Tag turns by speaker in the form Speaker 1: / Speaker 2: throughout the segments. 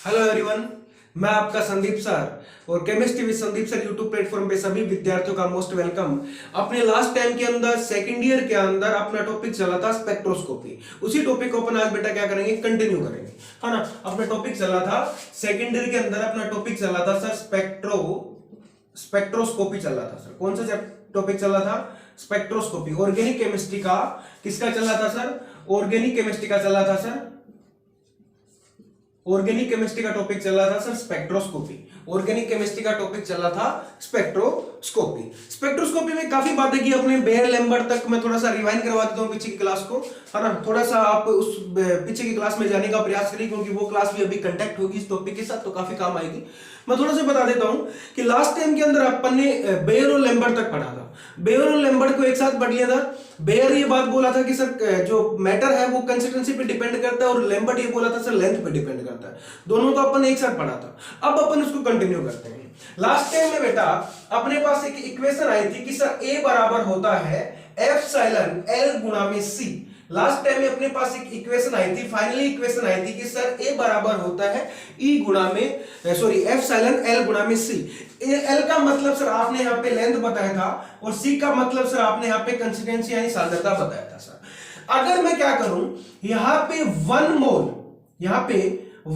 Speaker 1: Hello everyone, मैं आपका Sandeep sir और chemistry with Sandeep sir YouTube platform पे सभी विद्यार्थियों का मोस्ट वेलकम। अपने लास्ट टाइम के अंदर सेकंड ईयर के अंदर अपना टॉपिक चला था स्पेक्ट्रोस्कोपी। उसी टॉपिक को अपन आज बेटा क्या करेंगे, कंटिन्यू करेंगे, है ना। अपना टॉपिक चला था सेकंड ईयर के अंदर, अपना टॉपिक चला था सर स्पेक्ट्रोस्कोपी चला था सर। कौन सा टॉपिक चला था? स्पेक्ट्रोस्कोपी। ऑर्गेनिक केमिस्ट्री का किसका चला था सर? ऑर्गेनिक केमिस्ट्री का चला था सर। ऑर्गेनिक केमिस्ट्री का टॉपिक चला था सर स्पेक्ट्रोस्कोपी। ऑर्गेनिक केमिस्ट्री का टॉपिक चला था स्पेक्ट्रोस्कोपी। स्पेक्ट्रोस्कोपी में काफी बातें की अपने, बेयर लैम्बर्ट तक मैं थोड़ा सा रिवाइंड करवा देता हूं पीछे की क्लास को, है ना। थोड़ा सा आप उस पीछे की क्लास में जाने का प्रयास करिए, क्योंकि वो क्लास भी अभी कंटेक्ट होगी इस टॉपिक के साथ, तो काफी काम आएगी। मैं थोड़ा सा बता देता हूं कि लास्ट टाइम के अंदर अपन ने बेयर और लैम्बर्ट तक पढ़ा था। बेयर और लैम्बर्ट को एक साथ पढ़ लिया था। बेयर ये बात बोला था कि सर जो मैटर है वो कंसिस्टेंसी पे डिपेंड करता है, और लैम्बर्ट ये बोला था सर लेंथ पे डिपेंड करता है। दोनों को अपन ने एक साथ पढ़ा था। अब अपन इसको कंटिन्यू करते हैं। लास्ट टाइम में बेटा अपने पास एक इक्वेशन आई थी कि सर ए बराबर होता है एप्सिलॉन एल गुणा में सी। लास्ट टाइम में अपने पास एक इक्वेशन आई थी, फाइनली इक्वेशन आई थी कि सर ए बराबर होता है ई गुणा में एप्सिलॉन एल गुणा में सी। एल का मतलब सर आपने यहाँ पे लेंथ बताया था, और सी का मतलब सर आपने यहाँ पे कंसिस्टेंसी यानी सांद्रता बताया था सर। अगर मैं क्या करूं, यहाँ पे 1 मोल, यहाँ पे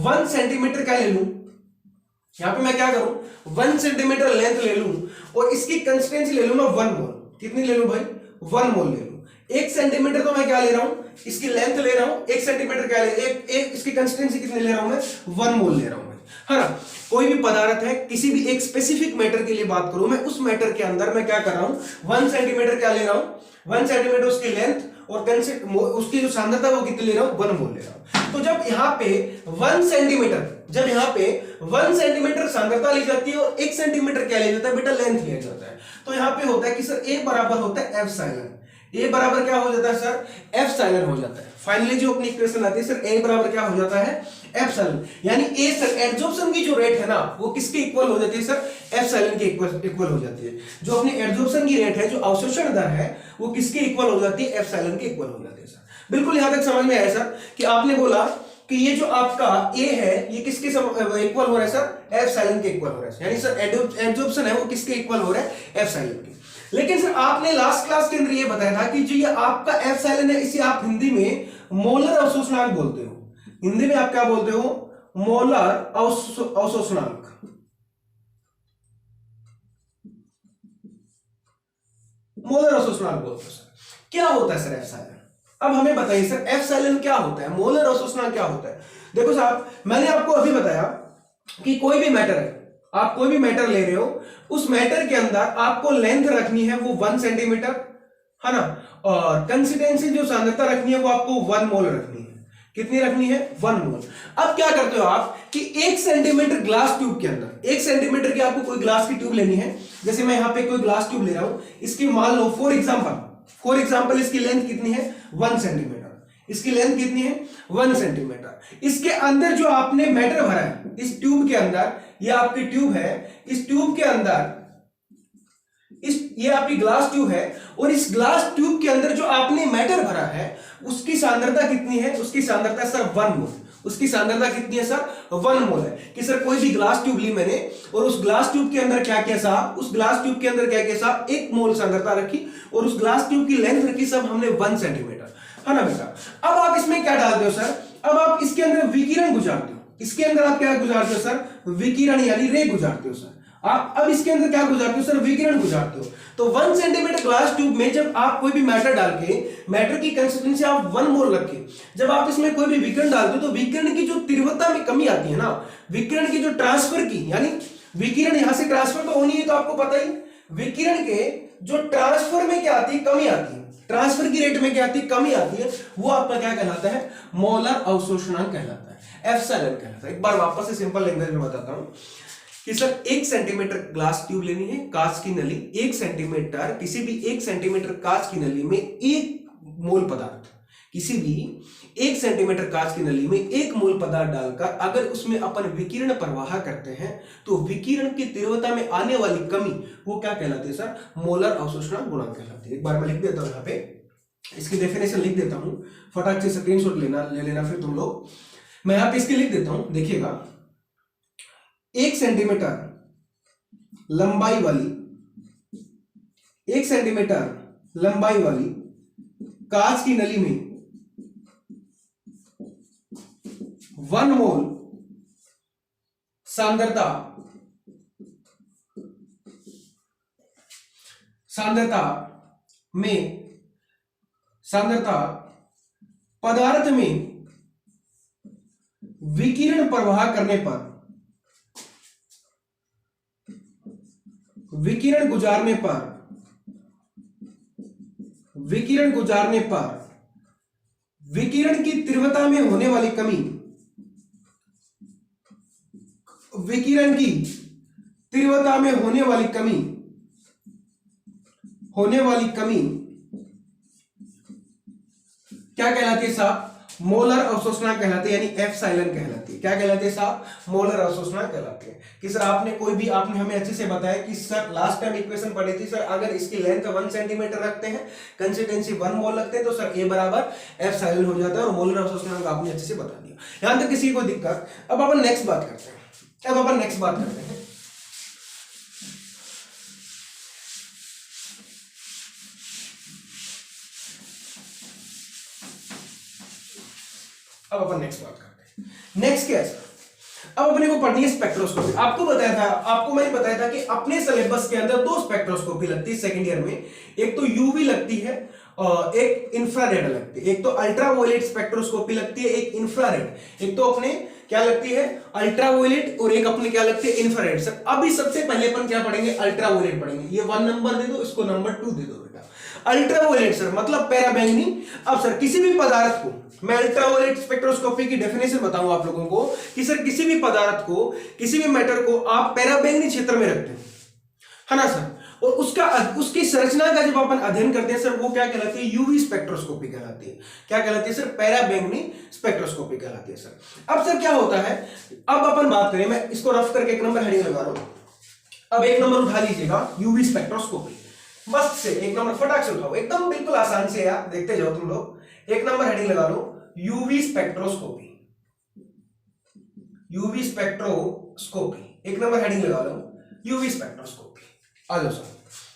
Speaker 1: 1 सेंटीमीटर का ले लूं, यहाँ पे मैं क्या करूं 1 सेंटीमीटर लेंथ ले लूं, और इसकी कंसिस्टेंसी ले लूं मैं 1 मोल। कितनी ले लूं भाई? 1 मोल ले लूं। 1 सेंटीमीटर तो मैं क्या ले रहा हूं, इसकी लेंथ ले रहा हूं। 1 सेंटीमीटर क्या ले एक इसकी कंसिस्टेंसी कितनी ले रहा हूं मैं? 1 मोल ले रहा हूं, है ना। कोई भी पदार्थ है, किसी भी एक स्पेसिफिक मैटर के लिए बात करूं मैं, उस मैटर के अंदर मैं क्या कर रहा हूं 1 सेंटीमीटर क्या ले रहा हूं, 1 सेंटीमीटर उसकी लेंथ, और उसकी जो सांद्रता वो कितनी ले रहा हूं, 1 मोल ले रहा हूं। तो जब यहाँ पे 1 सेंटीमीटर, जब यहाँ पे 1 सेंटीमीटर सांद्रता ली जाती है और 1 सेंटीमीटर क्या ले जाता है बेटा? लेंथ लिया जाता है। तो यहाँ पे होता है कि सर ए बराबर होता है एप्सिलॉन। ए बराबर क्या हो जाता है सर? एप्सिलॉन हो जाता है। फाइनली जो अपनी इक्वेशन आती है सर, ए बराबर क्या हो जाता है? एप्सिलॉन। यानी ए सर एड्सॉर्प्शन की जो रेट है ना, वो किसके इक्वल हो जाती है सर? एप्सिलॉन के इक्वल हो जाती है। जो अपनी एड्सॉर्प्शन की रेट है, जो अवशोषण दर है, वो किसके इक्वल हो जाती है? एप्सिलॉन के इक्वल हो जाती है सर। बिल्कुल यहां तक समझ में आया सर कि आपने बोला कि ये जो आपका ए है ये किसके इक्वल हो रहा है सर? एप्सिलॉन के इक्वल हो रहा है। यानी सर एड्सॉर्प्शन है वो किसके इक्वल हो रहा है? एप्सिलॉन के। लेकिन सर आपने लास्ट क्लास के अंदर ये बताया था कि जो ये आपका एप्सिलॉन है, इसे आप हिंदी में मोलर अवशोषणांक बोलते हो। हिंदी में आप क्या बोलते हो? मोलर अवशोषणांक। मोलर अवशोषणांक बोलते हो सर। क्या होता है सर एप्सिलॉन? अब हमें बताइए सर एप्सिलॉन क्या होता है, मोलर अवशोषणांक क्या होता है? देखो साहब, मैंने आपको अभी बताया कि कोई भी मैटर है, आप कोई भी मैटर ले रहे हो, उस मैटर के अंदर आपको लेंथ रखनी है वो 1 सेंटीमीटर, है ना, और कंसिस्टेंसी जो सांद्रता रखनी है वो आपको 1 मोल रखनी है। कितनी रखनी है? 1 मोल। अब क्या करते हो आप कि 1 सेंटीमीटर ग्लास ट्यूब के अंदर, 1 सेंटीमीटर की आपको कोई ग्लास की ट्यूब लेनी है। जैसे मैं यहां पे कोई ग्लास ट्यूब ले रहा हूं, इसकी मान लो फॉर एग्जांपल इसकी लेंथ कितनी है? 1 सेंटीमीटर। इसकी लेंथ कितनी है? 1 सेंटीमीटर। इसके अंदर जो आपने मैटर भरा है, इस ट्यूब के अंदर, ये आपकी ट्यूब है, इस ट्यूब के अंदर ये आपकी ग्लास ट्यूब है, और इस ग्लास ट्यूब के अंदर जो आपने मैटर भरा है उसकी सांद्रता कितनी है? उसकी सांद्रता सर 1 मोल। उसकी सांद्रता कितनी है सर? 1 मोल है। कि सर कोई भी ग्लास ट्यूब ली मैंने, और उस ग्लास ट्यूब के अंदर क्या किया साहब? उस ग्लास ट्यूब के अंदर क्या किया साहब? 1 मोल सांद्रता रखी, और उस ग्लास ट्यूब की लेंथ रखी सब हमने 1 सेंटीमीटर, है ना बेटा। अब आप इसमें क्या डालते हो सर? अब आप इसके अंदर विकिरण गुजारते हो। इसके अंदर आप क्या गुजारते हो सर? विकिरण यानी रे गुजारते हो सर। आप अब इसके अंदर क्या गुजारते हो सर? विकिरण गुजारते हो। तो 1 सेंटीमीटर ग्लास ट्यूब में जब आप कोई भी मैटर डाल के, मैटर की कंसिस्टेंसी आप 1 मोल रखे, जब आप इसमें कोई भी विकिरण डालते हो तो विकिरण की जो तीव्रता में कमी आती है ना, विकिरण की जो ट्रांसफर की, यानी विकिरण यहां से ट्रांसफर तो होनी है, तो आपको पता ही, विकिरण के जो ट्रांसफर में क्या आती है? कमी आती है। ट्रांसफर की रेट में क्या आती है? कमी आती है। वो आपका क्या कहलाता है? मोलर अवशोषणांक कहलाता है, एप्सिलॉन कहलाता है। एक बार वापस से सिंपल लैंग्वेज में बताता हूं कि सर 1 सेंटीमीटर ग्लास ट्यूब लेनी है, कांच की नली, 1 सेंटीमीटर, किसी भी 1 सेंटीमीटर कांच की नली में 1 मोल पदार्थ, किसी भी 1 सेंटीमीटर कांच की नली में 1 मोल पदार्थ डालकर अगर उसमें अपन विकिरण प्रवाह करते हैं तो विकिरण की तीव्रता में आने वाली कमी वो क्या कहलाती है सर? मोलर अवशोषणांक गुणांक कहलाती है। एक बार मैं लिख देता हूं, यहाँ पे इसकी डेफिनेशन लिख देता हूं, फटाक से स्क्रीनशॉट ले लेना फिर तुम लोग। मैं यहाँ पे इसके लिख देता हूं, देखिएगा 1 सेंटीमीटर लंबाई वाली 1 सेंटीमीटर लंबाई वाली कांच की नली में 1 मोल सांद्रता पदार्थ में विकिरण प्रवाह करने पर विकिरण गुजारने पर विकिरण की तीव्रता में होने वाली कमी क्या कहलाती है साहब? मोलर अवशोषणा कहलाती है, यानी एप्सिलॉन कहलाती है। क्या कहलाती है साहब? मोलर अवशोषणा कहलाती है। कि सर आपने हमें अच्छे से बताया कि सर लास्ट टाइम इक्वेशन पढ़ी थी सर, अगर इसकी लेंथ 1 सेंटीमीटर रखते हैं, कंसिस्टेंसी 1 मोल रखते हैं, तो सर ए बराबर एप्सिलॉन हो जाता है, और मोलर अवशोषणा को आपने अच्छे से बता दिया। यहां तक किसी को दिक्कत? अब अपन नेक्स्ट बात करते हैं। नेक्स्ट क्या है सर? अब अपने को पढ़नी है स्पेक्ट्रोस्कोपी। मैंने बताया था कि अपने सिलेबस के अंदर 2 स्पेक्ट्रोस्कोपी लगती है सेकंड ईयर में। एक तो यूवी लगती है और एक इंफ्रारेड लगती है। एक तो अल्ट्रावायलेट स्पेक्ट्रोस्कोपी लगती है, एक इंफ्रारेड। एक तो अपने क्या लगती है? अल्ट्रावायलेट, और एक अपने क्या लगती है? इंफ्रारेड। सर अभी सबसे पहले अपन क्या पढ़ेंगे? अल्ट्रावायलेट पढ़ेंगे। ये 1 नंबर दे दो, इसको नंबर 2 दे दो बेटा। अल्ट्रावायलेट सर मतलब पैराबैंगनी। अब सर किसी भी पदार्थ को, मैं अल्ट्रावायलेट स्पेक्ट्रोस्कोपी की डेफिनेशन बताऊंगा आप लोगों को कि सर किसी भी पदार्थ को, किसी भी मैटर को आप पैराबैंगनी क्षेत्र में रखते हैं, है ना सर, और उसकी संरचना का जब अपन अध्ययन करते हैं सर, वो क्या कहलाती है? यूवी स्पेक्ट्रोस्कोपी कहलाती है। क्या कहलाती है सर? पैराबैंगनी स्पेक्ट्रोस्कोपी कहलाती है सर। अब सर क्या होता है, अब अपन बात करें, मैं इसको रफ करके 1 नंबर हेडिंग लगा रहा हूं। अब 1 नंबर उठा लीजिएगा, यूवी स्पेक्ट्रोस्कोपी। मस्त से 1 नंबर फटाक से उठाओ, एकदम बिल्कुल आसान से यार, देखते जाओ तुम लोग। 1 नंबर हेडिंग लगा लो, UV spectroscopy. UV spectroscopy 1 number heading लगा लो, यूवी स्पेक्ट्रोस्कोपी। आ जाओ सर,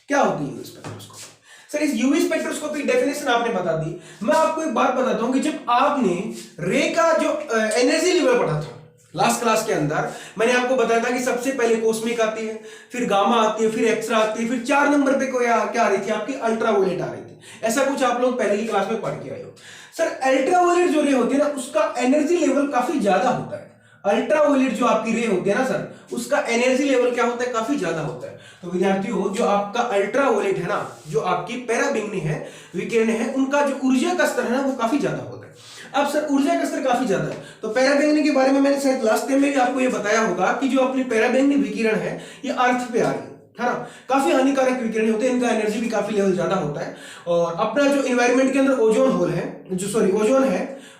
Speaker 1: क्या होती है यूवी स्पेक्ट्रोस्कोपी? सर इस यूवी स्पेक्ट्रोस्कोपी डेफिनेशन आपने बता दी। मैं आपको एक बात बताता हूं कि जब आपने रे का जो एनर्जी लेवल पढ़ा था लास्ट क्लास के अंदर, मैंने आपको बताया था कि सबसे पहले कोस्मिक आती है, फिर गामा आती है, फिर एक्सरा आती है, फिर 4 नंबर पे क्या आ रही थी? आपकी अल्ट्रावायलेट आ रही थी। ऐसा कुछ आप लोग पहले की क्लास में पढ़ के आए हो। सर अल्ट्रावायलेट जो रे होती है ना, उसका एनर्जी लेवल काफी ज्यादा होता है। अल्ट्रावायलेट जो आपकी रे होती है ना सर, उसका एनर्जी लेवल क्या होता है? काफी ज्यादा होता है। तो विद्यार्थियों, जो आपका अल्ट्रावायलेट है ना, जो आपकी पैराबैंगनी है, विकिरण है, उनका जो ऊर्जा का स्तर है ना, वो काफी ज्यादा होता है। अब सर ऊर्जा का स्तर काफी ज्यादा है, तो पैराबैंगनी के बारे में मैंने शायद लास्ट टाइम में भी आपको ये बताया होगा कि जो अपनी पैराबैंगनी विकिरण है, ये अर्थ पे आ रही है ना, काफी हानिकारक विकिरण होते हैं, इनका एनर्जी भी काफी लेवल ज्यादा होता है। और अपना जो एनवायरनमेंट के अंदर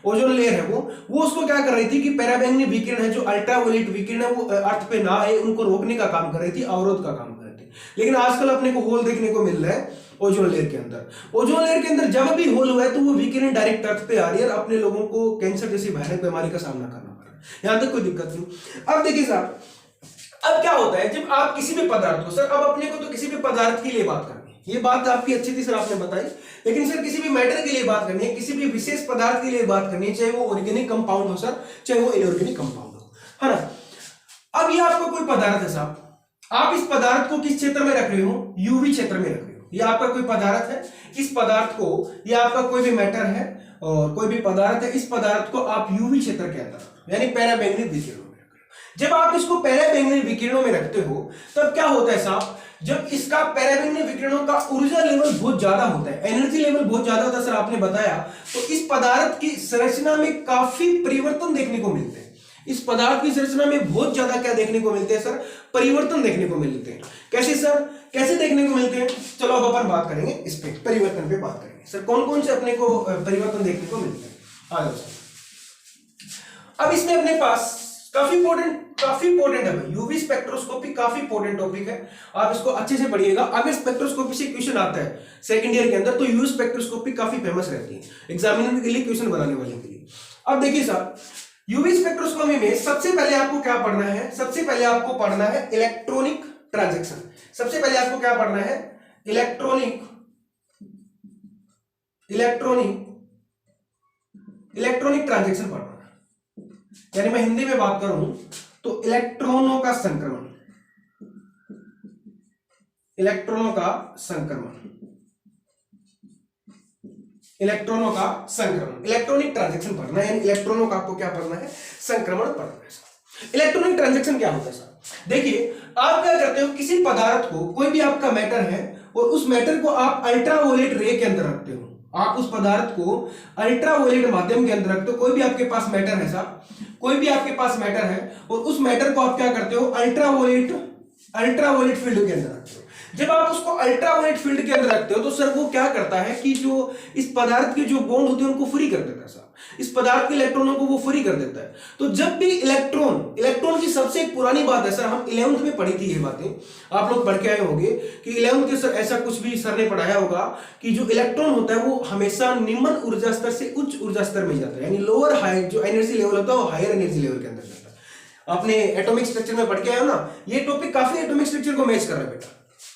Speaker 1: ओजोन लेयर है, वो उसको क्या कर रही थी कि पैराबैंगनी विकिरण है, जो अल्ट्रावायलेट विकिरण है, वो अर्थ पे ना आए, उनको रोकने का काम कर रही थी, अवरोध का काम कर रही थी। लेकिन आजकल अपने को होल देखने को मिल रहा है ओजोन लेयर के अंदर जब भी होल हुआ है, तो वो विकिरण डायरेक्ट अर्थ पे आ रही है, और अपने लोगों को कैंसर जैसी भयानक बीमारी का सामना करना पड़ रहा है। यहां तक कोई दिक्कत नहीं। अब देखिए साहब, अब क्या होता है जब आप किसी भी पदार्थ को, सर अब अपने को तो किसी भी पदार्थ के लिए बात करनी है, ये बात आपकी अच्छी थी सर, आपने बताई। लेकिन सर किसी भी मैटर के लिए बात करनी है, किसी भी विशेष पदार्थ के लिए बात करनी है, चाहे वो ऑर्गेनिक कंपाउंड हो सर, चाहे वो इनऑर्गेनिक कंपाउंड हो, है ना। अब ये आपका कोई पदार्थ है साहब, आप इस पदार्थ को किस क्षेत्र में रख रहे हो? यूवी क्षेत्र में रख रहे हो। ये आपका कोई पदार्थ है, इस पदार्थ को, ये आपका कोई भी मैटर है और कोई भी पदार्थ है, इस पदार्थ को आप यूवी क्षेत्र के अंदर, यानी पैराबैंगनी विकिरणों में रख रहे हो। जब आप इसको पैराबैंगनी विकिरणों में रखते हो, तब क्या होता है साहब, जब इसका पैराबैंगनी विकिरणों का ऊर्जा लेवल बहुत ज्यादा होता है, एनर्जी लेवल बहुत ज्यादा होता है सर, आपने बताया, तो इस पदार्थ की संरचना में काफी परिवर्तन देखने को मिलते हैं। इस पदार्थ की संरचना में बहुत ज्यादा क्या देखने को मिलते हैं सर? परिवर्तन देखने को मिलते हैं। कैसे सर, कैसे देखने को मिलते हैं? चलो अब अपन बात करेंगे इस पे, परिवर्तन पे बात करेंगे। सर कौन कौन से अपने को परिवर्तन देखने को मिलते हैं? आ जाओ सर। अब इसमें अपने पास काफी इंपॉर्टेंट है भाई, यूवी स्पेक्ट्रोस्कोपी काफी इंपॉर्टेंट टॉपिक है, आप इसको अच्छे से पढ़िएगा। अगर स्पेक्ट्रोस्कोपी से क्वेश्चन आता है सेकंड ईयर के अंदर, तो यूवी स्पेक्ट्रोस्कोपी काफी फेमस रहती है एग्जामिनर के लिए, क्वेश्चन बनाने वाले के लिए। अब देखिए साहब, यूवी स्पेक्ट्रोस्कोपी में सबसे पहले आपको क्या पढ़ना है, सबसे पहले आपको पढ़ना है इलेक्ट्रॉनिक ट्रांजैक्शन। सबसे पहले आपको क्या पढ़ना है, इलेक्ट्रॉनिक ट्रांजैक्शन पढ़ना है। यानी मैं हिंदी में बात करूं तो इलेक्ट्रॉनों का संक्रमण, इलेक्ट्रॉनिक ट्रांजैक्शन पढ़ना है। यानी इलेक्ट्रॉनों का आपको क्या पढ़ना है, संक्रमण पढ़ना है। इलेक्ट्रॉनिक ट्रांजैक्शन क्या होता है सर? देखिए, आप क्या करते हो, किसी पदार्थ को, कोई भी आपका मैटर है और उस मैटर को आप अल्ट्रावायलेट रे के अंदर रखते हो, आप उस पदार्थ को अल्ट्रावायलेट माध्यम के अंदर रखते हो। कोई भी आपके पास मैटर है साहब, कोई भी आपके पास मैटर है और उस मैटर को आप क्या करते हो, अल्ट्रावायलेट फील्ड के अंदर रखते हो। जब आप उसको अल्ट्रावायलेट फील्ड के अंदर रखते हो तो सर वो क्या करता है कि जो इस पदार्थ के जो बॉन्ड होते हैं उनको फ्री कर देता है साहब, इस पदार्थ के इलेक्ट्रॉनों को वो फ्री कर देता है। तो जब भी इलेक्ट्रॉन की सबसे एक पुरानी बात है सर, हम 11th में पढ़ी थी ये बातें, आप लोग पढ़ के आए होंगे कि 11th के सर ऐसा कुछ भी सर ने पढ़ाया होगा कि जो इलेक्ट्रॉन होता है वो हमेशा निम्न ऊर्जा स्तर से उच्च ऊर्जा स्तर में जाता है। यानी लोअर हाई जो एनर्जी लेवल होता है वो हायर एनर्जी लेवल के अंदर जाता है। आपने एटॉमिक स्ट्रक्चर में पढ़ के आए हो ना, ये टॉपिक काफी एटॉमिक स्ट्रक्चर को मैच कर रहा है बेटा,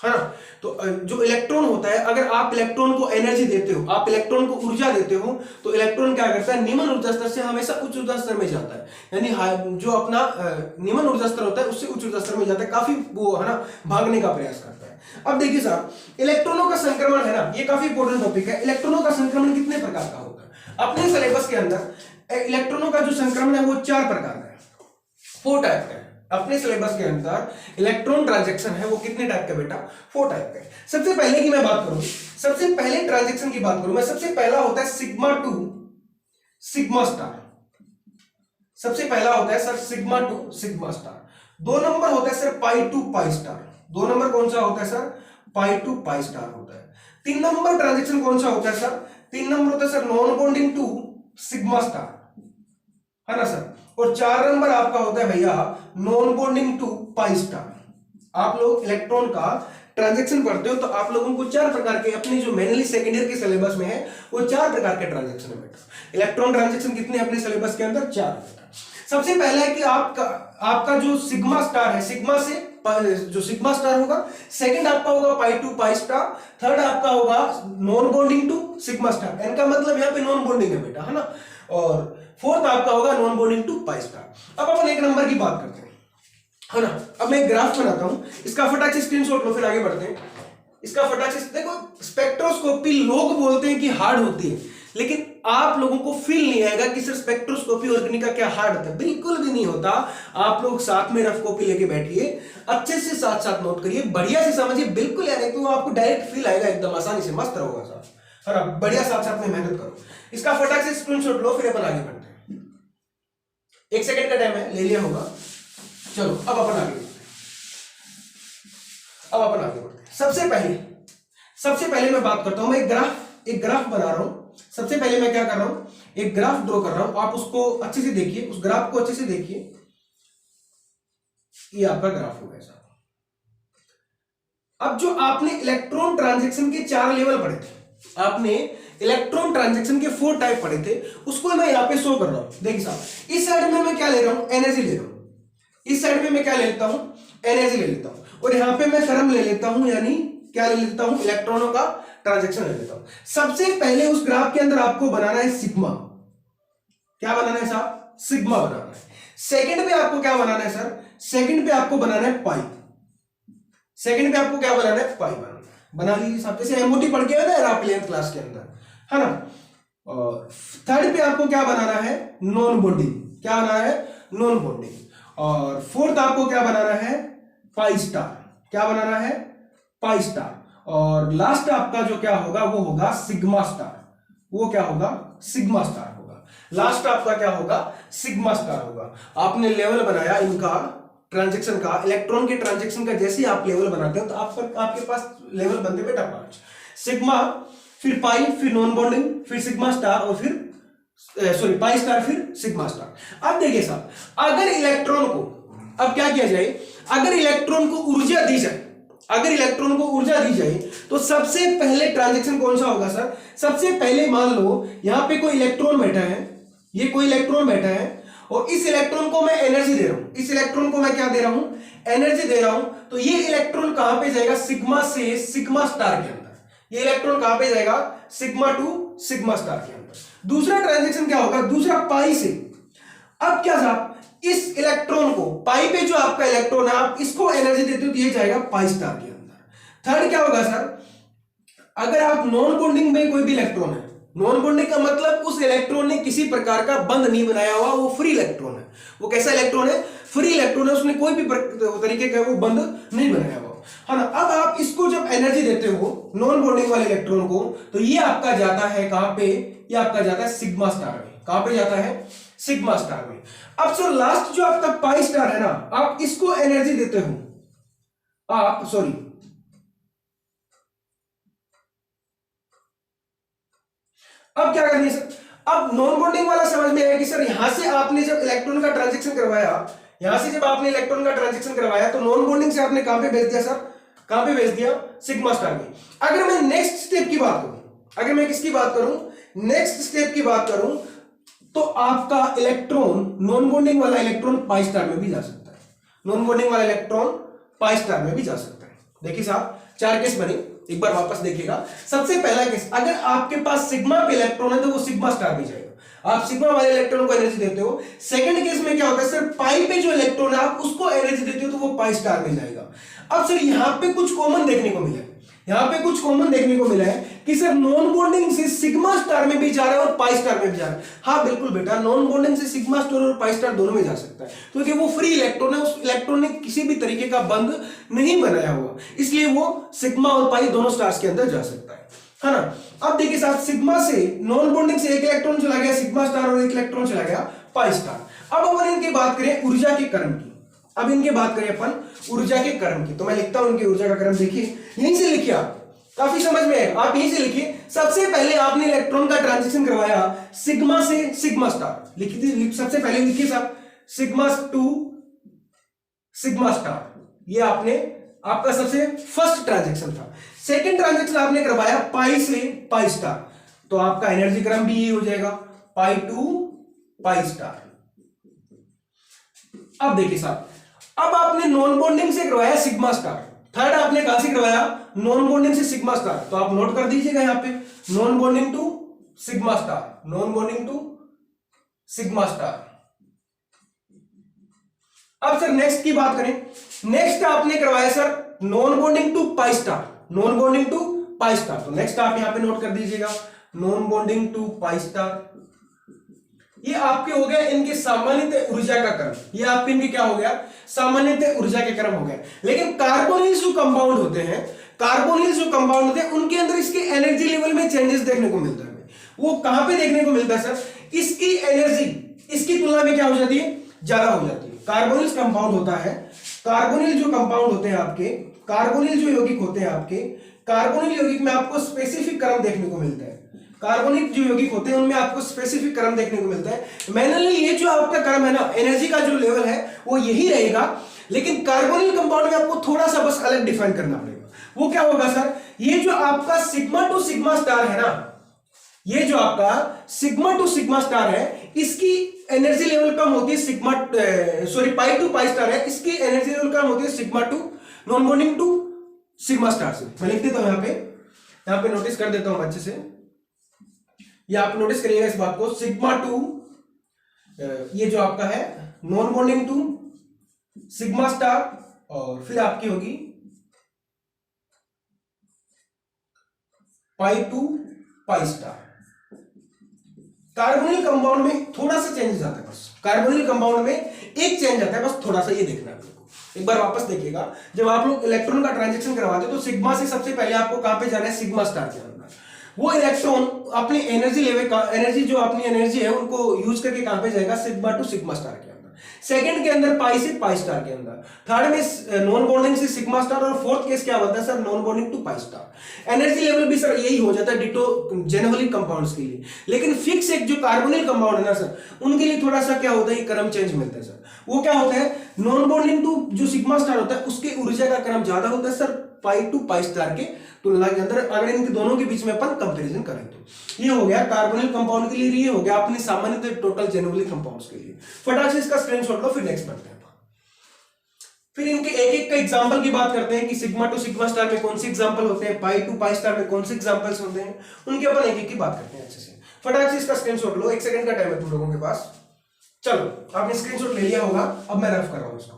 Speaker 1: है ना। तो जो इलेक्ट्रॉन होता है, अगर आप इलेक्ट्रॉन को एनर्जी देते हो, आप इलेक्ट्रॉन को ऊर्जा देते हो, तो इलेक्ट्रॉन क्या करता है, निम्न ऊर्जा स्तर से हमेशा उच्च ऊर्जा स्तर में जाता है। यानी जो अपना निम्न ऊर्जा स्तर होता है उससे उच्च ऊर्जा स्तर में जाता है, काफी वो है ना भागने का प्रयास करता है। अब देखिए साहब, इलेक्ट्रॉनों का संक्रमण है ना, ये काफी इंपॉर्टेंट टॉपिक है। इलेक्ट्रॉनों का संक्रमण कितने प्रकार का होता है? अपने सिलेबस के अंदर इलेक्ट्रॉनों का जो संक्रमण है वो 4 प्रकार का है, 4 टाइप का है। अपने सिलेबस के अंदर इलेक्ट्रॉन ट्रांजैक्शन है वो कितने टाइप का बेटा, 4 टाइप का है। सबसे पहले की मैं बात करूं, सबसे पहले ट्रांजैक्शन की बात करूं मैं, सबसे पहला होता है सिग्मा टू सिग्मा स्टार। सबसे पहला होता है sir sigma to sigma star. 2 number होता है sir pi to pi star. 2 number कौन सा होता है sir, pi to pi star होता है। 3 नंबर ट्रांजैक्शन कौन सा होता है सर, 3 नंबर होता है sir non bonding to sigma star, है ना सर। और 4 नंबर आपका होता है भैया non bonding to pi star. आप लोग इलेक्ट्रॉन का ट्रांजैक्शन पढ़ते हो तो आप लोगों को 4 प्रकार के, अपने जो मेनली सेकेंड ईयर के सिलेबस में है वो 4 प्रकार के ट्रांजैक्शन है बेटा। इलेक्ट्रॉन ट्रांजैक्शन कितने अपने सिलेबस के अंदर, 4 बेटा। सबसे पहला है कि आपका जो सिग्मा स्टार है, सिग्मा से जो सिग्मा स्टार होगा, सेकंड आपका होगा pi to pi star, third आपका होगा non bonding to sigma star. इनका मतलब यहाँ पे नॉन बॉन्डिंग है बेटा, है ना। और फोर्थ आपका होगा non bonding to pi star. अब अपन 1 नंबर की बात करते हैं, है ना। अब मैं एक ग्राफ बनाता हूं, इसका फटाक से स्क्रीनशॉट लो, फिर आगे बढ़ते हैं। इसका फटाक से देखो, स्पेक्ट्रोस्कोपी लोग बोलते हैं कि हार्ड होती है, लेकिन आप लोगों को फील नहीं आएगा कि सर स्पेक्ट्रोस्कोपी ऑर्गेनिक का क्या हार्ड होता है, बिल्कुल भी नहीं होता। आप लोग साथ में रफ कॉपी लेके बैठिए, अच्छे से साथ साथ नोट करिए, बढ़िया से समझिए, बिल्कुल यार तो आपको डायरेक्ट फील आएगा, एकदम आसानी से मस्त रहोगा साहब, है ना। बढ़िया साथ साथ में मेहनत करो। इसका फटाक से स्क्रीनशॉट लो, फिर अपन आगे बढ़ते हैं। 1 सेकंड का टाइम है, ले लिया होगा। चलो अब अपन आगे बढ़ते हैं। सबसे पहले मैं बात करता हूं, मैं एक ग्राफ बना रहा हूं। सबसे पहले मैं क्या कर रहा हूं, एक ग्राफ ड्रॉ कर रहा हूं। आप उसको अच्छे से देखिए, उस ग्राफ को अच्छे से देखिए। ये आपका ग्राफ होगा ऐसा। अब जो आपने इलेक्ट्रॉन ट्रांजैक्शन के 4 लेवल पढ़े थे, आपने इलेक्ट्रॉन ट्रांजैक्शन के 4 टाइप पढ़े थे, उसको मैं यहां पे शो कर रहा हूं। देखिए साहब, इस साइड में मैं क्या ले रहा हूं, एनर्जी ले रहा हूं। इस साइड में मैं क्या ले लेता हूं, एनर्जी ले लेता हूं। और यहां पे मैं टर्म ले लेता हूं, यानी क्या ले लेता हूं, इलेक्ट्रॉनों का ट्रांजैक्शन ले लेता हूं। सबसे पहले उस ग्राफ के अंदर आपको बनाना है सिग्मा। क्या बनाना है साहब, सिग्मा बनाना है। सेकंड पे आपको क्या बनाना है सर, सेकंड पे आपको बनाना है पाई। सेकंड पे आपको क्या बनाना है, पाई बनाना है। बना लीजिए साहब, जैसे एमओटी पढ़ के आए ना आप 11th क्लास के अंदर, है ना। और थर्ड पे आपको क्या बनाना है, नॉन बॉन्डिंग। क्या बनाना है, नॉन बॉन्डिंग। और फोर्थ आपको क्या बनाना है, पाई स्टार। क्या बनाना है, पाई स्टार। और लास्ट आपका जो क्या होगा वो होगा सिग्मा स्टार। वो क्या होगा, सिग्मा स्टार होगा। लास्ट आपका क्या होगा, सिग्मा स्टार होगा। आपने लेवल बनाया इनका ट्रांजैक्शन का, इलेक्ट्रॉन के ट्रांजैक्शन का। जैसे आप लेवल बनाते हो तो आपके पास लेवल बनते बेटा 5, सिग्मा, फिर पाई, फिर नॉन बॉन्डिंग, फिर सिग्मा स्टार, और फिर पाई स्टार, फिर सिग्मा स्टार। अब देखिए साहब, अगर इलेक्ट्रॉन को, अब क्या किया जाए, अगर इलेक्ट्रॉन को ऊर्जा दी जाए, अगर इलेक्ट्रॉन को ऊर्जा दी जाए तो सबसे पहले ट्रांजैक्शन कौन सा होगा सर, सबसे पहले मान लो यहां पे कोई इलेक्ट्रॉन बैठा है, ये कोई इलेक्ट्रॉन बैठा है, और इस इलेक्ट्रॉन को मैं एनर्जी दे रहा हूं, इस इलेक्ट्रॉन को मैं क्या दे रहा हूं, एनर्जी दे रहा हूं, तो ये इलेक्ट्रॉन कहां पे जाएगा, सिग्मा से सिग्मा स्टार के अंदर। ये इलेक्ट्रॉन कहां पे जाएगा, सिग्मा टू सिग्मा स्टार के अंदर। दूसरा ट्रांजेक्शन क्या होगा, दूसरा पाई से। अब क्या साहब, इस इलेक्ट्रॉन को, पाई पे जो आपका इलेक्ट्रॉन है, आप इसको एनर्जी देते हो तो ये जाएगा पाई स्टार के अंदर। थर्ड क्या होगा सर, अगर आप नॉन बॉन्डिंग में कोई भी इलेक्ट्रॉन है, नॉन बॉन्डिंग का मतलब उस इलेक्ट्रॉन ने किसी प्रकार का बंध नहीं बनाया हुआ, वो फ्री इलेक्ट्रॉन है। वो कैसा इलेक्ट्रॉन है, फ्री इलेक्ट्रॉन है, उसने कोई भी तरीके का वो बंध नहीं बनाया हुआ, है ना। अब आप इसको जब एनर्जी देते हो नॉन बॉन्डिंग वाले इलेक्ट्रॉन को, तो ये आपका जाता है कहां पे, ये आपका जाता है सिग्मा स्टार में। कहां पे जाता है, सिग्मा स्टार में। अब सर लास्ट जो आपका पाई स्टार है ना, आप इसको एनर्जी देते हो, आप सॉरी अब क्या करनी है सर, अब नॉन बॉन्डिंग वाला समझ में आया कि सर यहां से आपने जब इलेक्ट्रॉन का ट्रांजेक्शन करवाया, यहां से जब आपने इलेक्ट्रॉन का ट्रांजेक्शन करवाया, तो नॉन बॉन्डिंग से आपने कहां पे भेज दिया सर, कहां पे भेज दिया, सिग्मा स्टार में। अगर मैं नेक्स्ट स्टेप की बात करूं, अगर मैं किसकी बात करूं, नेक्स्ट स्टेप की बात करूं, तो आपका इलेक्ट्रॉन, नॉन बॉन्डिंग वाला इलेक्ट्रॉन पाई स्टार में भी जा सकता है, नॉन बॉन्डिंग वाला इलेक्ट्रॉन पाई स्टार में भी जा सकता है। देखिए साहब, 4 केस बने, एक बार वापस देखिएगा। सबसे पहला केस, अगर आपके पास सिग्मा पे इलेक्ट्रॉन है तो वो सिग्मा स्टार में जाएगा, आप सिग्मा वाले इलेक्ट्रॉन को एनर्जी देते हो। सेकंड केस में क्या होता है सर, पाई पे जो इलेक्ट्रॉन है आप उसको एनर्जी देते हो तो वो पाई स्टार में जाएगा। अब सर यहां पे कुछ कॉमन देखने को मिला है, यहां पे कुछ कॉमन देखने को मिला है कि सर नॉन बॉन्डिंग से सिग्मा स्टार में भी जा रहा है और पाई स्टार में भी जा रहा है। हाँ बिल्कुल बेटा, नॉन बॉन्डिंग से सिग्मा स्टार और पाई स्टार दोनों में जा सकता है, क्योंकि वो फ्री इलेक्ट्रॉन है, उस इलेक्ट्रॉन ने किसी भी तरीके का बंध नहीं बनाया हुआ, इसलिए वो सिग्मा और पाई दोनों स्टार्स के अंदर जा सकता है ना। अब देखिए साहब, सिग्मा से नॉन बॉन्डिंग से एक इलेक्ट्रॉन चला गया सिग्मा स्टार और एक इलेक्ट्रॉन चला गया पाई स्टार। अब अपन इनकी बात करें ऊर्जा के क्रम की, अब इनकी बात करें अपन ऊर्जा के क्रम की, तो मैं लिखता हूं इनकी ऊर्जा का क्रम। देखिए यहीं से लिखिए, आप काफी समझ में है, आप यहीं से लिखिए। सबसे पहले आपने इलेक्ट्रॉन का ट्रांजिशन करवाया सिग्मा से सिग्मा स्टार, लिखिए सबसे पहले लिखिए साहब, सिग्मा टू सिग्मा स्टार, ये आपने, आपका सबसे फर्स्ट ट्रांजेक्शन था। सेकंड ट्रांजेक्शन आपने करवाया पाई से पाई स्टार, तो आपका एनर्जी क्रम भी ये हो जाएगा, पाई टू पाई स्टार। अब देखिए साहब, अब आपने नॉन बॉन्डिंग से करवाया सिग्मा स्टार, थर्ड आपने कहां से करवाया, नॉन बॉन्डिंग से सिग्मा स्टार, तो आप नोट कर दीजिएगा यहां पे, non bonding to sigma star, non bonding to sigma star. अब सर नेक्स्ट की बात करें, नेक्स्ट आपने करवाया sir non bonding to pi star, non bonding to pi star, तो नेक्स्ट आप यहां पे नोट कर दीजिएगा, non bonding to pi star. ये आपके हो गया इनके सामान्यतः ऊर्जा का क्रम, ये आपके इनके क्या हो गया, सामान्यतः ऊर्जा के क्रम हो गया। लेकिन कार्बोनिल जो कंपाउंड होते हैं, कार्बोनिल जो कंपाउंड होते हैं, उनके अंदर इसके एनर्जी लेवल में चेंजेस देखने को मिलता है। वो कहां पे देखने को मिलता है सर, इसकी एनर्जी इसकी तुलना में क्या हो जाती है, ज्यादा हो जाती है। कार्बोनिल कंपाउंड होता है, कार्बोनिल जो कंपाउंड होते हैं आपके, कार्बोनिल जो यौगिक होते हैं आपके, कार्बोनिल यौगिक में आपको स्पेसिफिक क्रम देखने को मिलता है। कार्बोनिक जो यौगिक होते हैं उनमें आपको स्पेसिफिक क्रम देखने को मिलता है। मैंने ये जो आपका क्रम है ना, एनर्जी का जो लेवल है वो यही रहेगा, लेकिन कार्बोनिल कंपाउंड में आपको थोड़ा सा बस अलग डिफाइन करना पड़ेगा। वो क्या होगा सर, ये जो आपका सिग्मा टू सिग्मा स्टार है ना, ये जो आपका सिग्मा टू सिग्मा स्टार है, इसकी एनर्जी लेवल कम होती है sigma sorry pi to pi star है, इसकी एनर्जी लेवल कम होती है sigma to non bonding to sigma star से। मैं लिख देता हूं यहां पे नोटिस कर देता हूं अच्छे से, ये आप नोटिस करिएगा इस बात को, सिग्मा टू ये जो आपका है non bonding to sigma star, और फिर आपकी होगी pi to pi star. Carbonyl compound में थोड़ा सा चेंजेस आता है, बस कार्बोनिल कंपाउंड में एक चेंज आता है, बस थोड़ा सा, ये देखना है आपको। एक बार वापस देखिएगा, जब आप लोग इलेक्ट्रॉन का ट्रांजेक्शन करवाते हो तो सिग्मा से सबसे पहले आपको कहां पे जाना है, सिग्मा स्टार के अंदर। वो इलेक्ट्रॉन अपनी एनर्जी लेवल का, एनर्जी जो अपनी एनर्जी है उनको यूज करके कहां पे जाएगा, सिग्मा टू सिग्मा स्टार के अंदर। सेकंड के अंदर पाई से पाई स्टार के अंदर, थर्ड में नॉन बॉन्डिंग से सिग्मा स्टार, और फोर्थ केस क्या होता है sir, non bonding to pi star. Energy level भी सर यही हो जाता है डिटो जेनेरली कंपाउंड्स के लिए, लेकिन फिक्स एक जो कार्बोनिल कंपाउंड है ना सर, उनके लिए थोड़ा सा क्या होता है, क्रम चेंज मिलता है सर। वो क्या होता है, नॉन बॉन्डिंग टू जो सिग्मा स्टार होता है उसके ऊर्जा का क्रम ज्यादा होता है sir pi to pi star के तुलना के अंदर, अगर इनके दोनों के बीच में अपन कंपैरिजन करें तो ये हो गया कार्बोनिल कंपाउंड के लिए, ये हो गया अपने सामान्य टोटल जेनरली कंपाउंड्स के लिए। फटाक से इसका स्क्रीनशॉट लो, फिर नेक्स्ट बढ़ते हैं। फिर इनके एक एक का एग्जांपल की बात करते हैं कि सिग्मा टू सिग्मा स्टार में कौन से एग्जांपल होते हैं, पाई टू पाई स्टार में कौन से एग्जांपल्स होते हैं, उनके अपन एक एक की बात करते हैं अच्छे से। फटाक से इसका स्क्रीनशॉट लो, 1 सेकंड का टाइम है तुम लोगों के पास। चलो आपने स्क्रीनशॉट ले लिया होगा, अब मैं रफ कर रहा हूं इसको।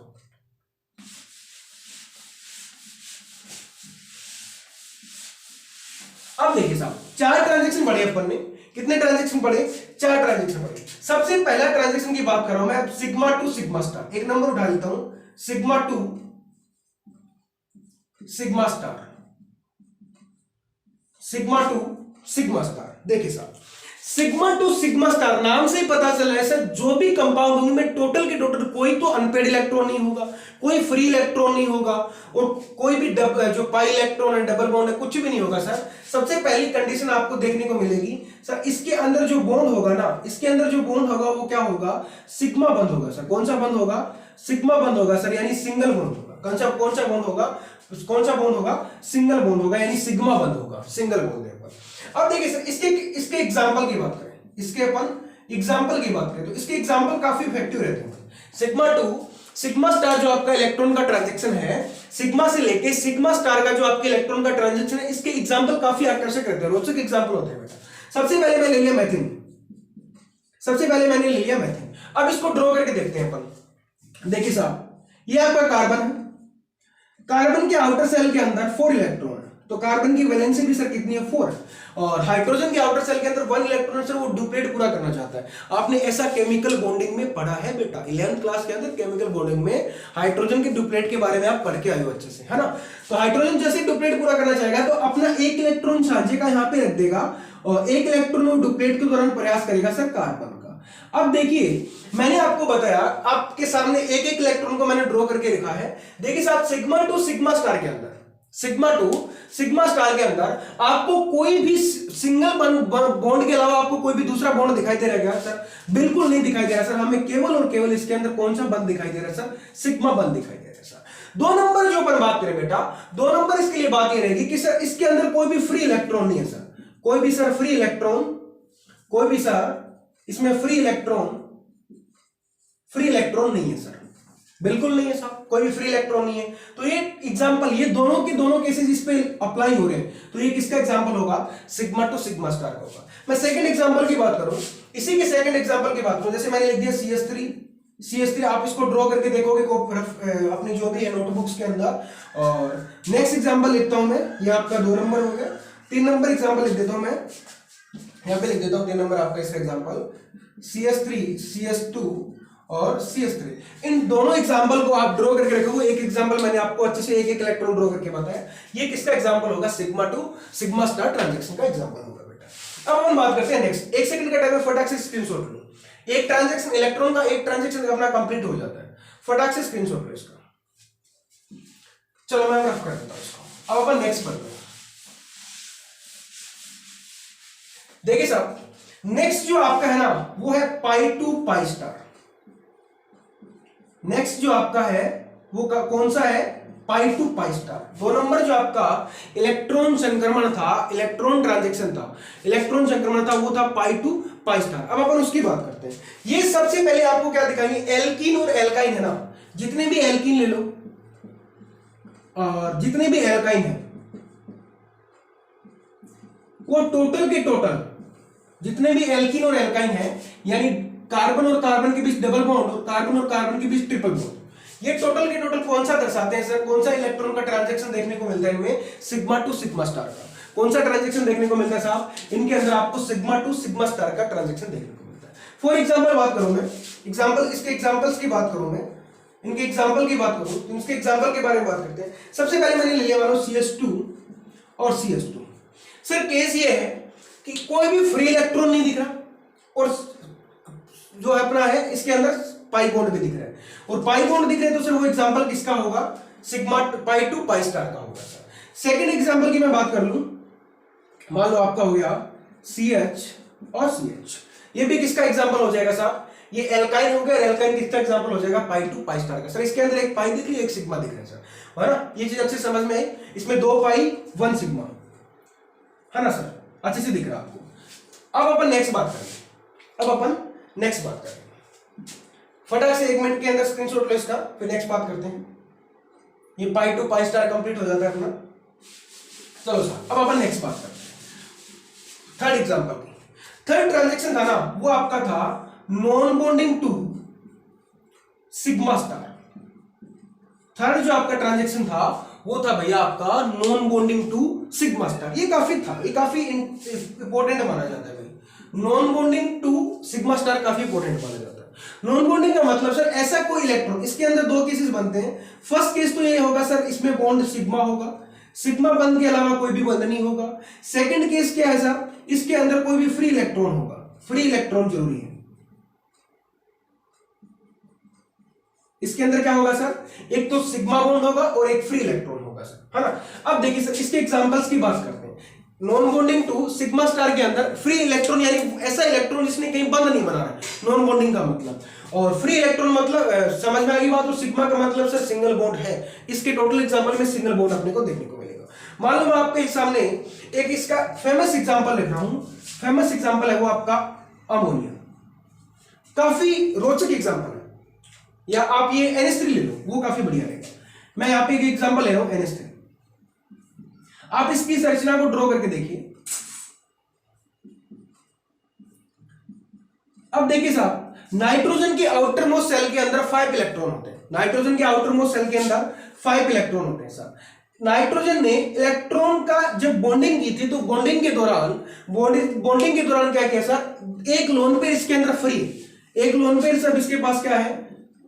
Speaker 1: अब देखिए साहब, 4 ट्रांजैक्शन पढ़े अपन ने। कितने ट्रांजैक्शन पढ़े? 4 ट्रांजैक्शन पढ़े। सबसे पहला ट्रांजैक्शन की बात कर रहा हूं मैं, सिग्मा टू सिग्मा स्टार। एक नंबर उठा लेता हूं, sigma to sigma star, sigma to sigma star. देखिए साहब, सिग्मा टू सिग्मा स्टार नाम से ही पता चल रहा है सर, जो भी कंपाउंड होंगे में टोटल के टोटल कोई तो अनपेड इलेक्ट्रॉन नहीं होगा, कोई फ्री इलेक्ट्रॉन नहीं होगा, और कोई भी जो पाई इलेक्ट्रॉन है, डबल बॉन्ड है, कुछ भी नहीं होगा सर। सबसे पहली कंडीशन आपको देखने को मिलेगी सर, इसके अंदर जो बॉन्ड होगा ना, इसके अंदर जो बॉन्ड होगा वो क्या होगा? सिग्मा बंद होगा सर। कौन सा बंद होगा? सिग्मा बंद होगा सर, यानी सिंगल बॉन्ड होगा। कौन सा बॉन्ड होगा? कौन सा बॉन्ड होगा? सिंगल बॉन्ड होगा, यानी सिग्मा बंद होगा, सिंगल बॉन्ड है। अब देखिए सर, इसके एग्जांपल की बात करें, इसके अपन एग्जांपल की बात करें तो इसके एग्जांपल काफी इफेक्टिव रहते हैं। सिग्मा टू सिग्मा स्टार जो आपका इलेक्ट्रॉन का ट्रांजैक्शन है, सिग्मा से लेके सिग्मा स्टार का जो आपके इलेक्ट्रॉन का ट्रांजैक्शन है, इसके एग्जांपल काफी आकर्षक रहते हैं, रोचक एग्जांपल होते हैं बेटा। सबसे पहले मैं ले लिया मैथिन, सबसे पहले मैंने ले लिया मैथिन। अब इसको ड्रॉ करके देखते हैं अपन। देखिए साहब, ये आपका कार्बन है, कार्बन के आउटर सेल के अंदर 4 इलेक्ट्रॉन है, तो कार्बन की वैलेंसी भी सर कितनी है? 4 है। और हाइड्रोजन के आउटर सेल के अंदर 1 इलेक्ट्रॉन सर, वो डुप्लेट पूरा करना चाहता है। आपने ऐसा केमिकल बॉन्डिंग में पढ़ा है बेटा, 11th क्लास के अंदर केमिकल बॉन्डिंग में हाइड्रोजन के डुप्लेट के बारे में आप पढ़ के आए हो अच्छे से, है ना। तो हाइड्रोजन जैसे डुप्लेट पूरा करना चाहेगा तो अपना 1 इलेक्ट्रॉन साझे का यहाँ पे रख देगा, और 1 इलेक्ट्रॉन वो डुप्लेट के दौरान प्रयास करेगा सर कार्बन का। अब देखिए, मैंने आपको बताया, आपके सामने एक एक इलेक्ट्रॉन को मैंने ड्रॉ करके रखा है। देखिए साहब, सिग्मा टू सिग्मा स्टार के अंदर, सिग्मा टू सिग्मा स्टार के अंदर आपको कोई भी सिंगल बॉन्ड के अलावा आपको कोई भी दूसरा बॉन्ड दिखाई दे रहा है सर? बिल्कुल नहीं दिखाई दे रहा सर। हमें केवल और केवल इसके अंदर कौन सा बंद दिखाई दे रहा है सर? सिग्मा बंद दिखाई दे रहा है सर। 2 नंबर जो अपन बात करें बेटा, 2 नंबर इसके लिए बात ये रहेगी कि सर इसके अंदर कोई भी फ्री इलेक्ट्रॉन नहीं है सर, कोई भी सर फ्री इलेक्ट्रॉन, कोई भी सर इसमें फ्री इलेक्ट्रॉन नहीं है सर, बिल्कुल नहीं है साहब, कोई भी फ्री इलेक्ट्रॉन नहीं है। तो ये एग्जांपल, ये दोनों के दोनों केसेस इस पे अप्लाई हो रहे हैं, तो ये किसका एग्जांपल होगा? सिग्मा टू सिग्मा स्टार का होगा। मैं सेकंड एग्जांपल की बात करूं, इसी के सेकंड एग्जांपल की बात करूं, जैसे मैंने लिख दिया CH3, आप इसको ड्रॉ करके देखोगे अपनी जो भी है नोटबुक्स के अंदर। और नेक्स्ट एग्जांपल लिखता हूं मैं, ये आपका 2 नंबर हो गया। 3 नंबर एग्जांपल लिख देता हूं मैं, यहां पे लिख देता हूं 3 नंबर आपका इसका एग्जांपल, CH3, CH2 और CH3। इन दोनों एग्जांपल को आप ड्रॉ करके रखोगे। एक एग्जांपल मैंने आपको अच्छे से एक एक इलेक्ट्रॉन ड्रॉ करके बताया, ये किसका एग्जांपल होगा? Sigma to sigma star transaction का एग्जांपल होगा बेटा। अब हम बात करते हैं नेक्स्ट। 1 सेकंड का टाइम है, फटाक से स्क्रीनशॉट लो। एक ट्रांजैक्शन, इलेक्ट्रॉन का एक ट्रांजैक्शन अपना कंप्लीट हो जाता है, फटाक से स्क्रीनशॉट लो इसका। चलो मैं रफ कर देता हूं इसको। अब अपन नेक्स्ट बढ़ते हैं। देखिए साहब, नेक्स्ट जो आपका है ना, वो है पाई टू पाई स्टार। नेक्स्ट जो आपका है वो कौन सा है? पाई टू पाई स्टार। 2 नंबर जो आपका इलेक्ट्रॉन संक्रमण था, इलेक्ट्रॉन ट्रांजैक्शन था, इलेक्ट्रॉन संक्रमण था, वो था पाई टू पाई स्टार। अब अपन उसकी बात करते हैं। ये सबसे पहले आपको क्या दिखाएंगे? एल्कीन और एल्काइन है ना, जितने भी एल्कीन ले लो और जितने भी एल्काइन है, वो टोटल के टोटल जितने भी एल्कीन और एल्काइन है, यानी कार्बन और कार्बन के बीच डबल बॉन्ड और कार्बन के बीच ट्रिपल बॉन्ड, ये टोटल के टोटल कौन सा दर्शाते हैं सर? कौन सा इलेक्ट्रॉन का ट्रांजैक्शन देखने को मिलता है इनमें? सिग्मा टू सिग्मा स्टार का। कौन सा ट्रांजैक्शन देखने को मिलता है साहब? इनके अंदर आपको सिग्मा टू सिग्मा स्टार का ट्रांजैक्शन देखने को मिलता है। फॉर एग्जाम्पल बात करूं मैं, इसके एग्जाम्पल्स की बात करूं मैं, इनके एग्जाम्पल की बात करूं तो इसके एग्जाम्पल के बारे में बात करते हैं। सबसे पहले मैंने ले लिया मानो CH2 और CH2। सर केस ये है कि कोई भी फ्री इलेक्ट्रॉन नहीं दिख रहा, और जो अपना है इसके अंदर पाई बॉन्ड भी दिख रहा है, और पाई बॉन्ड दिख रहे हैं, तो सर वो एग्जांपल किसका होगा? Sigma pi to pi star का होगा सर। सेकंड एग्जांपल की मैं बात कर लूं, मान लो आपका हो गया CH और CH, ये भी किसका एग्जांपल हो जाएगा साहब? ये एल्काइन हो गया, एल्काइन किसका एग्जांपल हो जाएगा, पाई टू पाई स्टार का। सर इसके अंदर एक पाई दिख रही है, एक सिग्मा दिख रहा है सर, है ना, ये चीज अच्छे समझ में आई। इसमें 2 पाई 1 सिग्मा, है ना सर, अच्छे से दिख रहा है आपको। अब अपन नेक्स्ट बात करें, फटाक से 1 मिनट के अंदर स्क्रीनशॉट लो इसका, फिर नेक्स्ट बात करते हैं। ये पाई टू पाई स्टार कंप्लीट हो जाता है अपना। चलो सर अब अपन नेक्स्ट बात करते हैं थर्ड एग्जांपल की। थर्ड ट्रांजैक्शन था ना, वो आपका था non bonding to sigma star. Third जो आपका ट्रांजैक्शन था वो था भैया आपका non bonding to sigma star. ये काफी इंपॉर्टेंट माना जाता है भाई, non bonding to sigma star काफी इंपॉर्टेंट माना जाता है। नॉन बॉन्डिंग का मतलब सर ऐसा कोई इलेक्ट्रॉन, इसके अंदर 2 केसेस बनते हैं। फर्स्ट केस तो ये होगा सर, इसमें बॉन्ड सिग्मा होगा, सिग्मा बंध के अलावा कोई भी बंध नहीं होगा। सेकंड केस क्या है सर, इसके अंदर कोई भी फ्री इलेक्ट्रॉन होगा, फ्री इलेक्ट्रॉन जरूरी है। इसके अंदर क्या होगा सर, एक तो सिग्मा बॉन्ड होगा और एक फ्री इलेक्ट्रॉन होगा सर, है ना। अब देखिए सर इसके एग्जांपल्स की बात करते हैं। Non bonding to sigma star के अंदर फ्री इलेक्ट्रॉन यानी ऐसा इलेक्ट्रॉन जिसने कहीं बंद नहीं बना है, नॉन बॉन्डिंग का मतलब। और फ्री इलेक्ट्रॉन मतलब समझ में आ गई बात। और सिग्मा का मतलब सर सिंगल बॉन्ड है। इसके टोटल एग्जांपल में सिंगल बॉन्ड अपने को देखने को मिलेगा। मालूम आपके सामने एक इसका फेमस एग्जांपल लिख रहा हूं, फेमस एग्जांपल है वो आपका अमोनिया। काफी रोचक एग्जांपल है, या आप ये NH3 ले लो, वो काफी बढ़िया रहेगा। मैं यहां पे एक एग्जांपल ले रहा हूं NH3। आप इसकी संरचना को ड्रॉ करके देखिए। अब देखिए साहब, नाइट्रोजन के आउटर मोस्ट सेल के अंदर 5 इलेक्ट्रॉन होते हैं। नाइट्रोजन के आउटर मोस्ट सेल के अंदर 5 इलेक्ट्रॉन होते हैं साहब। नाइट्रोजन ने इलेक्ट्रॉन का जब बॉन्डिंग की थी तो बॉन्डिंग के दौरान क्या किया सर, एक लोन पेयर इसके अंदर फ्री, एक लोन पेयर सब इसके पास क्या है,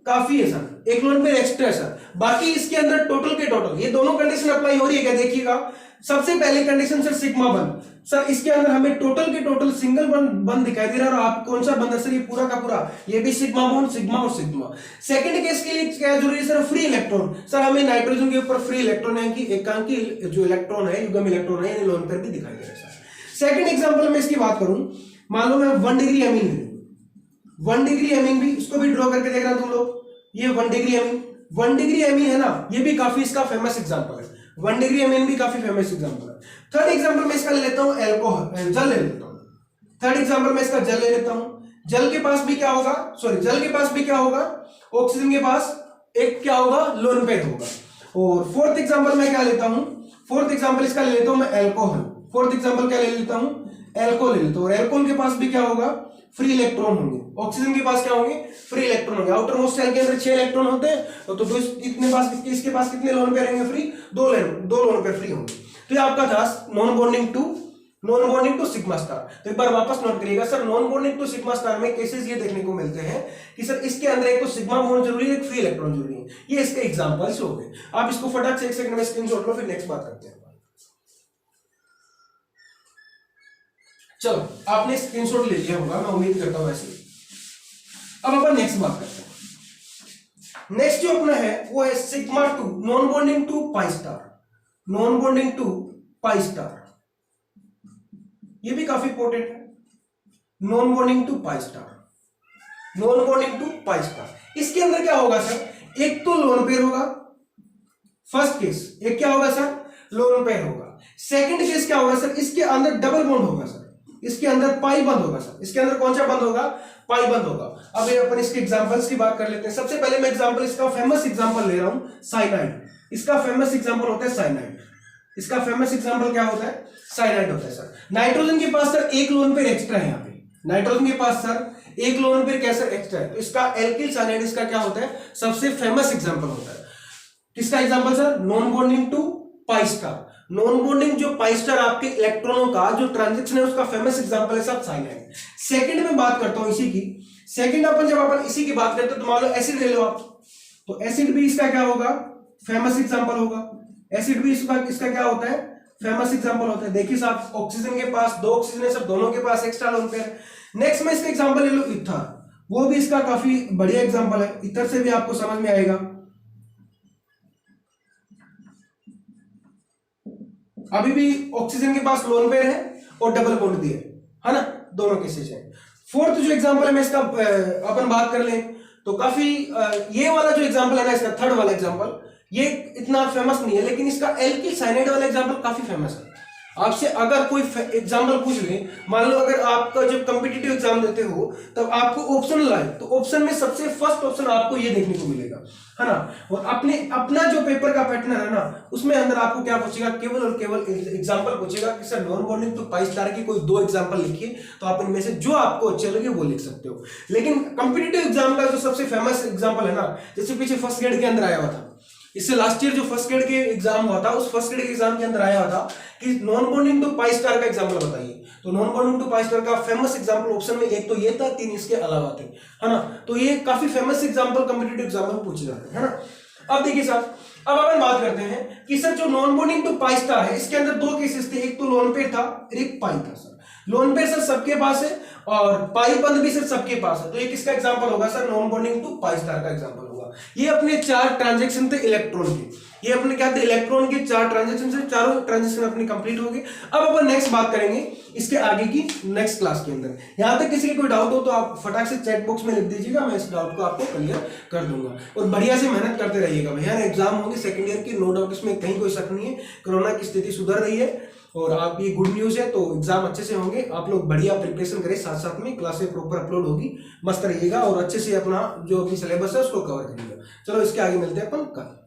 Speaker 1: काफी है सर, एक लोन पेयर एक्स्ट्रा है सर। बाकी इसके अंदर टोटल के टोटल ये दोनों कंडीशन अप्लाई हो रही है क्या, देखिएगा। सबसे पहले कंडीशन सर सिग्मा बंध, सर इसके अंदर हमें टोटल के टोटल सिंगल बंध दिखाई दे रहा है। और आप कौन सा बंध है सर, ये पूरा का पूरा, ये भी सिग्मा बॉन्ड, सिग्मा और सिग्मा। सेकंड केस के लिए क्या जरूरी है सर, फ्री इलेक्ट्रॉन। सर हमें नाइट्रोजन के ऊपर फ्री इलेक्ट्रॉन है कि एकांकी जो इलेक्ट्रॉन है, युग्म इलेक्ट्रॉन है, लोन पेयर भी दिखाई दे रहा है सर। सेकंड एग्जांपल में इसकी बात करूं, मालूम है 1 डिग्री एमीन, 1 डिग्री एमीन भी, इसको भी ड्रॉ करके देख रहा तुम लोग। ये 1 डिग्री एमीन, 1 डिग्री एमीन है ना, ये भी काफी इसका फेमस एग्जांपल है। 1 डिग्री एमीन भी काफी फेमस एग्जांपल है। थर्ड एग्जांपल में इसका ले लेता हूं अल्कोहल, जल ले लेता हूं। थर्ड एग्जांपल में इसका जल ले लेता हूं। जल के पास भी क्या होगा, जल के पास भी क्या होगा, ऑक्सीजन के पास एक क्या होगा, लोन पेयर होगा। और फोर्थ एग्जांपल में क्या लेता हूं, फोर्थ एग्जांपल इसका ले लेता हूं मैं अल्कोहल। फोर्थ एग्जांपल क्या ले लेता हूं, अल्कोहल ले लेता हूं। और अल्कोहल के पास भी क्या होगा, फ्री इलेक्ट्रॉन होंगे। ऑक्सीजन के पास क्या होंगे, फ्री इलेक्ट्रॉन होंगे। आउटर मोस्ट शेल के अंदर 6 इलेक्ट्रॉन होते हैं, तो इतने पास इसके पास कितने लोन पेयर होंगे फ्री, 2 लोन पेयर फ्री होंगे। तो ये आपका था non bonding to sigma star. तो एक बार वापस नोट करिएगा sir, non bonding to sigma star में केसेस ये देखने को मिलते हैं कि सर इसके अंदर एक तो सिग्मा बॉन्ड जरूरी है, एक फ्री इलेक्ट्रॉन जरूरी है। ये इसके एग्जांपल्स हो गए। आप इसको फटाक से 1 सेकंड में स्क्रीनशॉट लो, फिर नेक्स्ट बात करते हैं। चलो आपने स्क्रीनशॉट ले लिया होगा, मैं उम्मीद करता हूं ऐसे। अब अपन नेक्स्ट बात करते हैं। नेक्स्ट जो अपना है वो है sigma 2 non bonding to pi star, non bonding to pi star. ये भी काफी इंपॉर्टेंट है, non bonding to pi star, non bonding to pi star. इसके अंदर क्या होगा सर, एक तो लोन पेयर होगा, फर्स्ट केस एक क्या होगा सर, लोन पेयर होगा। सेकंड केस क्या होगा सर, इसके अंदर डबल बॉन्ड होगा सर, इसके अंदर पाई बंद होगा सर। इसके अंदर कौन सा बंद होगा, पाई बंद होगा। अब ये अपन इसके एग्जांपल्स की बात कर लेते हैं। सबसे पहले मैं एग्जांपल इसका फेमस एग्जांपल ले रहा हूं, साइनाइड। इसका फेमस एग्जांपल होता है साइनाइड। इसका फेमस एग्जांपल क्या होता है, साइनाइड होता है सर। नाइट्रोजन के पास सर एक लोन पेयर एक्स्ट्रा है। यहाँ पे नाइट्रोजन के पास सर एक लोन पेयर कैसे एक्स्ट्रा है, तो इसका एल्किल साइनाइड इसका क्या होता है, सबसे फेमस एग्जांपल होता है। किसका example sir, non bonding to pi star. Non bonding जो पाई स्टार आपके इलेक्ट्रॉनों का जो ट्रांजैक्शन है उसका फेमस एग्जांपल है सब साइनाइड। सेकंड में बात करता हूं इसी की। सेकंड जब अपन इसी की बात करते हैं तो मान लो एसिड ले लो आप, तो एसिड भी इसका क्या होगा, फेमस एग्जांपल होगा। एसिड भी इसका क्या होता है, फेमस एग्जांपल होता है। देखिए साहब, ऑक्सीजन के पास 2 ऑक्सीजन है, सब दोनों के पास एक्स्ट्रा लोन पेयर। नेक्स्ट में इसका एग्जांपल ले लो ईथर, वो भी इसका काफी बढ़िया एग्जांपल है। ईथर से भी आपको समझ में आएगा। अभी भी ऑक्सीजन के पास लोन पेयर है और डबल बॉन्ड भी है ना, दोनों केसेस है। फोर्थ जो एग्जांपल है मैं इसका अपन बात कर लें तो काफी ये वाला जो एग्जांपल है ना, इसका थर्ड वाला एग्जांपल, ये इतना फेमस नहीं है, लेकिन इसका एल्किल साइनाइड वाला एग्जांपल काफी फेमस है। आपसे अगर कोई एग्जांपल पूछ ले, मान लो अगर आपका जब कॉम्पिटिटिव एग्जाम देते हो तब आपको ऑप्शनल आए तो ऑप्शन में सबसे फर्स्ट ऑप्शन आपको ये देखने को मिलेगा, है ना। और अपना जो पेपर का पैटर्न है ना, उसमें अंदर आपको क्या पूछेगा, केवल और केवल एग्जांपल पूछेगा कि sir non bonding to pi star की कोई 2 एग्जांपल लिखिए, तो आप इनमें से जो आपको अच्छे लगे वो लिख सकते हो। लेकिन कॉम्पिटिटिव एग्जाम का जो सबसे फेमस एग्जाम्पल है ना, जैसे पीछे फर्स्ट ग्रेड के अंदर आया हुआ था, इससे लास्ट ईयर जो फर्स्ट ग्रेड के एग्जाम हुआ था, उस फर्स्ट ग्रेड के एग्जाम के अंदर आया हुआ था कि non bonding to pi star का एग्जांपल बताइए। तो non bonding to pi star का फेमस एग्जांपल ऑप्शन में एक तो ये था, 3 इसके अलावा थे, है ना। तो ये काफी फेमस एग्जांपल कॉम्पिटिटिव एग्जाम में पूछे जाते हैं, है ना। अब देखिए साहब, अब अपन बात करते हैं कि सर जो non bonding to pi star है, इसके अंदर 2 केसेस थे, एक तो लोन पेयर था, एक पाई था। सर लोन पेयर सर सबके पास है और पाई बंद भी सर सबके पास है, तो ये किसका एग्जांपल होगा sir, non bonding to pi star का एग्जांपल होगा। ये अपने 4 ट्रांजैक्शन थे इलेक्ट्रॉन के, ये अपने क्या थे, इलेक्ट्रॉन के 4 ट्रांजैक्शन से, चारों ट्रांजैक्शन अपनी कंप्लीट हो गए। अब अपन नेक्स्ट बात करेंगे इसके आगे की नेक्स्ट क्लास के अंदर। यहां तक किसी की कोई डाउट हो तो आप फटाक से चैट बॉक्स में लिख दीजिएगा, मैं इस डाउट को आपको क्लियर कर दूंगा। और बढ़िया से मेहनत करते रहिएगा भैया, एग्जाम होंगे सेकंड ईयर की, नो डाउट, इसमें कहीं कोई शक नहीं है। कोरोना की स्थिति सुधर रही है और आप ये गुड न्यूज है, तो एग्जाम अच्छे से होंगे। आप लोग बढ़िया प्रिपरेशन करें, साथ साथ में क्लासेस प्रॉपर अपलोड होगी, मस्त रहिएगा और अच्छे से अपना जो भी सिलेबस है उसको कवर करिएगा। चलो इसके आगे मिलते हैं अपन कल।